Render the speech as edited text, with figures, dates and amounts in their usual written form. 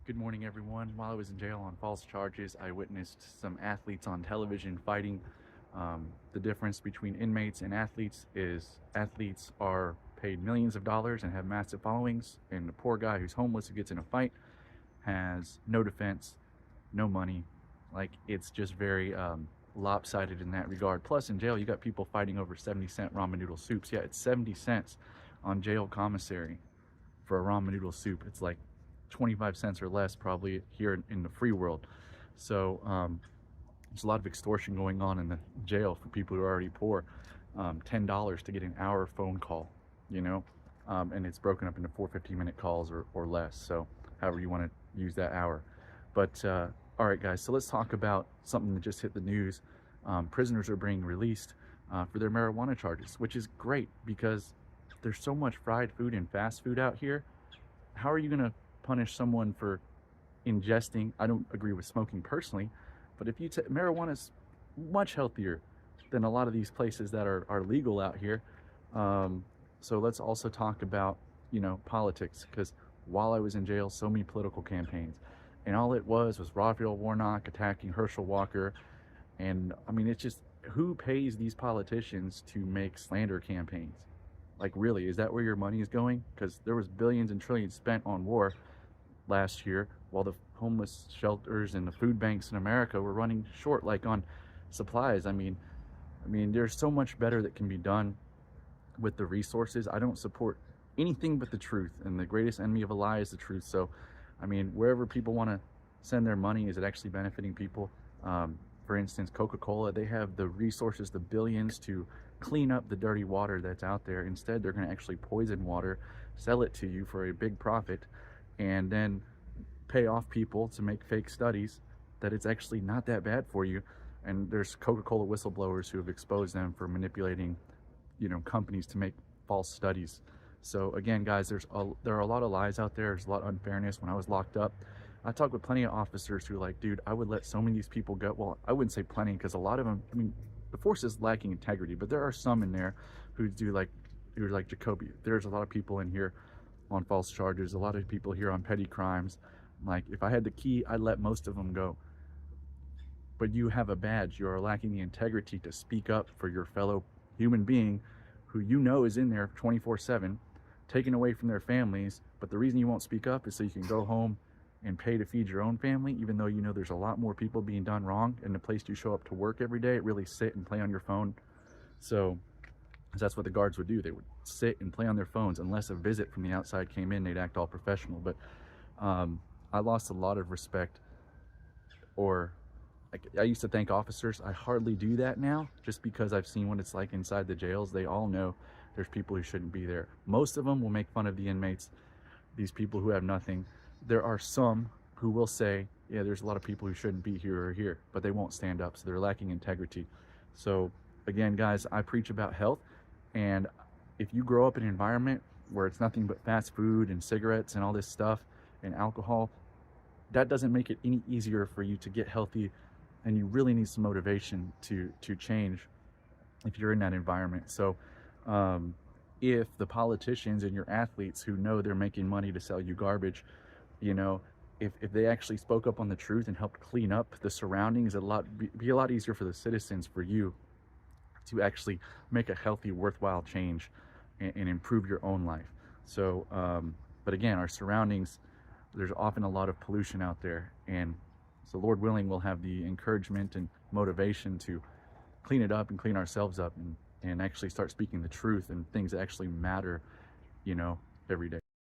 Good morning, everyone. While I was in jail on false charges, I witnessed some athletes on television fighting. The difference between inmates and athletes is athletes are paid millions of dollars and have massive followings, and the poor guy who's homeless who gets in a fight has no defense, no money. Like, it's just very lopsided in that regard. Plus, in jail, you got people fighting over 70-cent ramen noodle soups. Yeah, it's 70 cents on jail commissary for a ramen noodle soup. It's like 25 cents or less probably here in the free world. So there's a lot of extortion going on in the jail for people who are already poor. $10 to get an hour phone call, you know, and it's broken up into 4 15-minute calls or less. So however you want to use that hour. But all right, guys, so let's talk about something that just hit the news. Prisoners are being released for their marijuana charges, which is great because there's so much fried food and fast food out here. How are you going to punish someone for ingesting? I don't agree with smoking personally, but if you marijuana is much healthier than a lot of these places that are legal out here. So let's also talk about, politics, because while I was in jail, so many political campaigns, and all it was Raphael Warnock attacking Herschel Walker. And I mean, it's just, who pays these politicians to make slander campaigns? Like, really, is that where your money is going? Because there was billions and trillions spent on war last year, while the homeless shelters and the food banks in America were running short, like on supplies. I mean, there's so much better that can be done with the resources. I don't support anything but the truth, and the greatest enemy of a lie is the truth. So, I mean, wherever people want to send their money, is it actually benefiting people? For instance, Coca-Cola, they have the resources, the billions to clean up the dirty water that's out there. Instead, they're going to actually poison water, sell it to you for a big profit, and then pay off people to make fake studies that it's actually not that bad for you. And there's Coca-Cola whistleblowers who have exposed them for manipulating, companies to make false studies. So again, guys, there are a lot of lies out there. There's a lot of unfairness. When I was locked up, I talked with plenty of officers who are like, dude, I would let so many of these people go. Well, I wouldn't say plenty, because a lot of them, the force is lacking integrity, but there are some in there who do like Jacoby. There's a lot of people in here on false charges, a lot of people here on petty crimes. Like, if I had the key, I'd let most of them go. But you have a badge. You are lacking the integrity to speak up for your fellow human being who is in there 24/7, taken away from their families. But the reason you won't speak up is so you can go home and pay to feed your own family, even though there's a lot more people being done wrong. And the place you show up to work every day, really sit and play on your phone. So that's what the guards would do. They would sit and play on their phones. Unless a visit from the outside came in, they'd act all professional. But I lost a lot of respect, or I used to thank officers. I hardly do that now, just because I've seen what it's like inside the jails. They all know there's people who shouldn't be there. Most of them will make fun of the inmates, these people who have nothing. There are some who will say, yeah, there's a lot of people who shouldn't be here or here, but they won't stand up, so they're lacking integrity. So again, guys, I preach about health, and if you grow up in an environment where it's nothing but fast food and cigarettes and all this stuff and alcohol, that doesn't make it any easier for you to get healthy, and you really need some motivation to change if you're in that environment. So if the politicians and your athletes who know they're making money to sell you garbage, if they actually spoke up on the truth and helped clean up the surroundings, be a lot easier for the citizens, for you to actually make a healthy, worthwhile change and improve your own life. So but again, our surroundings, there's often a lot of pollution out there, and so Lord willing, we'll have the encouragement and motivation to clean it up and clean ourselves up, and actually start speaking the truth and things that actually matter, every day.